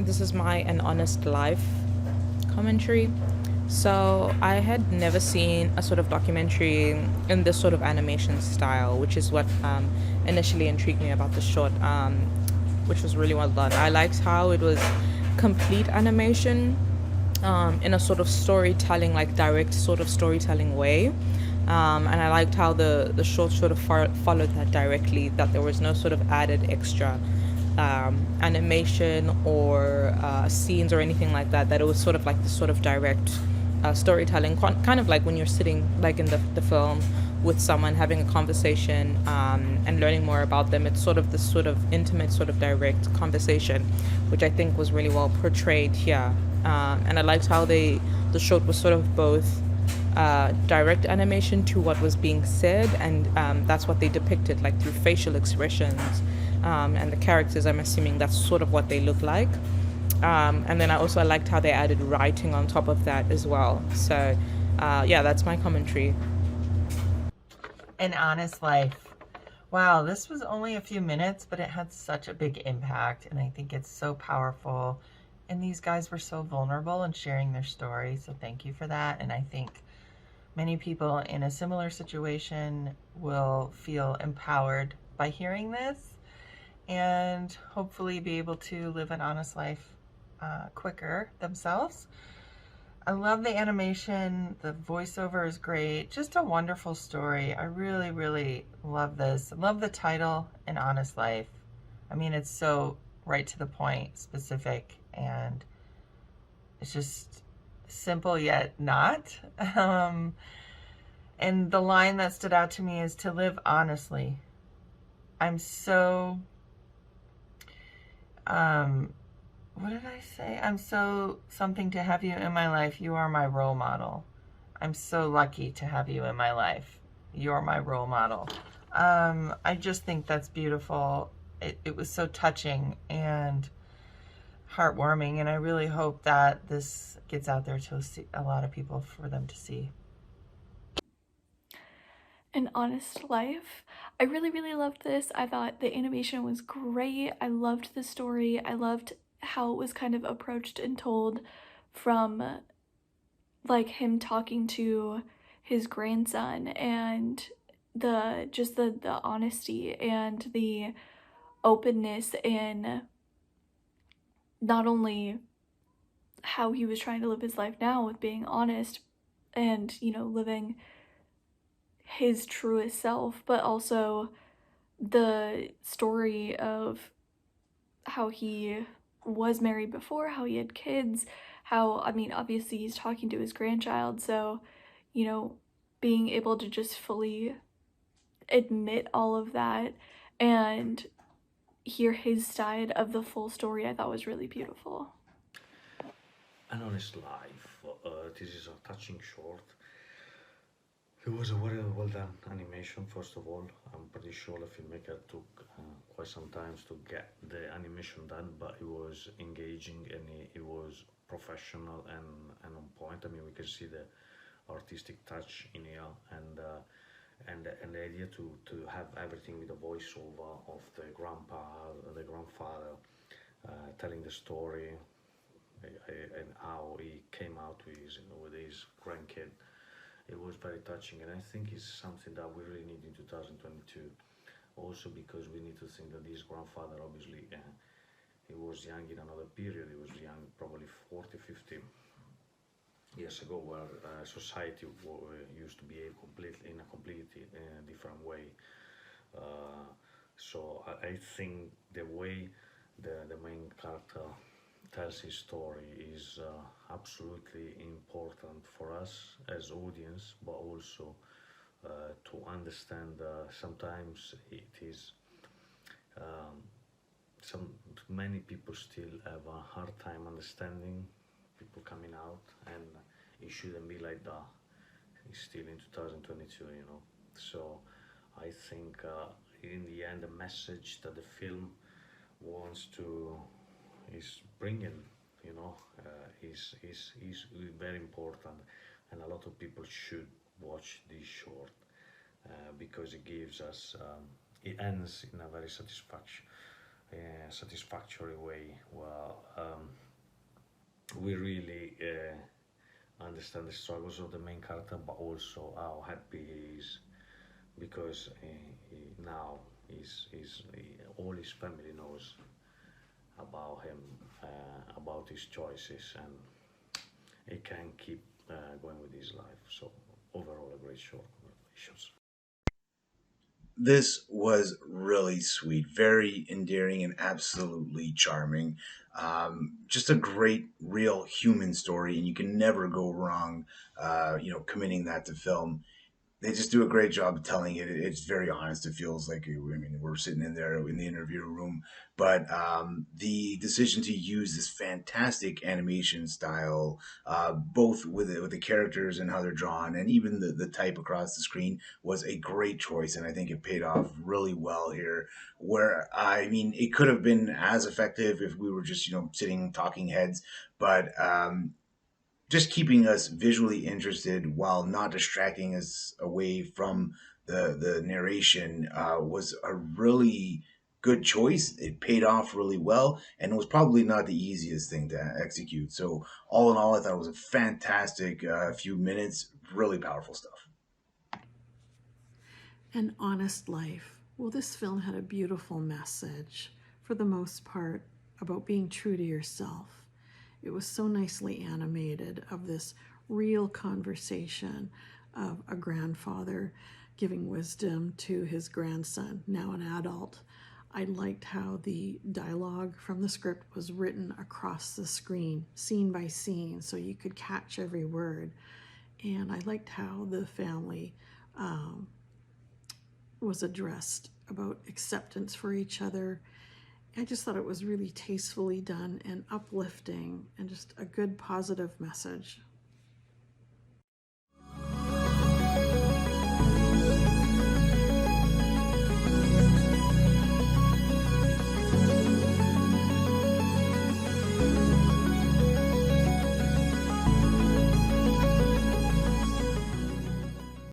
this is my An Honest Life commentary. So I had never seen a sort of documentary in this sort of animation style, which is what initially intrigued me about the short, which was really well done. I liked how it was complete animation in a sort of storytelling, like direct sort of storytelling way. And I liked how the short sort of followed that directly, that there was no sort of added extra animation or scenes or anything like that, that it was sort of like this sort of direct storytelling, kind of like when you're sitting like in the film with someone having a conversation and learning more about them. It's sort of this sort of intimate sort of direct conversation, which I think was really well portrayed here. And I liked how the short was sort of both direct animation to what was being said, and that's what they depicted, like through facial expressions and the characters. I'm assuming that's sort of what they look like. And then I also liked how they added writing on top of that as well. So, yeah, that's my commentary. An Honest Life. Wow, this was only a few minutes, but it had such a big impact, and I think it's so powerful. And these guys were so vulnerable in sharing their story, so thank you for that. And I think many people in a similar situation will feel empowered by hearing this and hopefully be able to live an honest life quicker themselves. I love the animation. The voiceover is great. Just a wonderful story. I really, really love this. I love the title, An Honest Life. I mean, it's so right to the point, specific, and it's just simple yet not. And the line that stood out to me is to live honestly. I'm so what did I say? I'm so something to have you in my life. You are my role model. I'm so lucky to have you in my life. You're my role model. I just think that's beautiful. It was so touching and heartwarming, and I really hope that this gets out there to a lot of people for them to see. An Honest Life. I really, really loved this. I thought the animation was great. I loved the story. I loved how it was kind of approached and told from like him talking to his grandson, and the honesty and the openness in not only how he was trying to live his life now with being honest and, you know, living his truest self, but also the story of how he was married before, how he had kids, how, I mean, obviously he's talking to his grandchild, so, you know, being able to just fully admit all of that and hear his side of the full story, I thought was really beautiful. An Honest Life. This is a touching short. It was a very well done animation, first of all. I'm pretty sure the filmmaker took quite some time to get the animation done, but it was engaging and it was professional and on point. I mean, we can see the artistic touch in here, and the idea to have everything with a voiceover of the grandfather, telling the story and how he came out with his grandkid. It was very touching, and I think it's something that we really need in 2022. Also because we need to think that this grandfather, obviously, he was young in another period. He was young, probably 40, 50 years ago, where society used to behave completely in a completely different way. So I think the way the main character tells his story is absolutely important for us as audience, but also to understand sometimes it is many people still have a hard time understanding people coming out, and it shouldn't be like that. It's still in 2022, you know. So I think in the end the message that the film wants to is bringing, you know, is very important, and a lot of people should watch this short because it gives us it ends in a very satisfactory way. Well, we really understand the struggles of the main character, but also how happy he is because now all his family knows about him, about his choices, and he can keep going with his life. So overall, a great show. Congratulations. This was really sweet, very endearing, and absolutely charming. Just a great, real human story, and you can never go wrong, committing that to film. They just do a great job of telling it. It's very honest. It feels like, I mean, we're sitting in there in the interview room. But the decision to use this fantastic animation style, both with the characters and how they're drawn, and even the type across the screen, was a great choice. And I think it paid off really well here. Where, I mean, it could have been as effective if we were just, sitting talking heads. But just keeping us visually interested while not distracting us away from the narration was a really good choice. It paid off really well, and it was probably not the easiest thing to execute. So all in all, I thought it was a fantastic few minutes. Really powerful stuff. An honest life. Well, this film had a beautiful message, for the most part, about being true to yourself. It was so nicely animated, of this real conversation of a grandfather giving wisdom to his grandson, now an adult. I liked how the dialogue from the script was written across the screen, scene by scene, so you could catch every word. And I liked how the family was addressed, about acceptance for each other. I just thought it was really tastefully done and uplifting, and just a good positive message.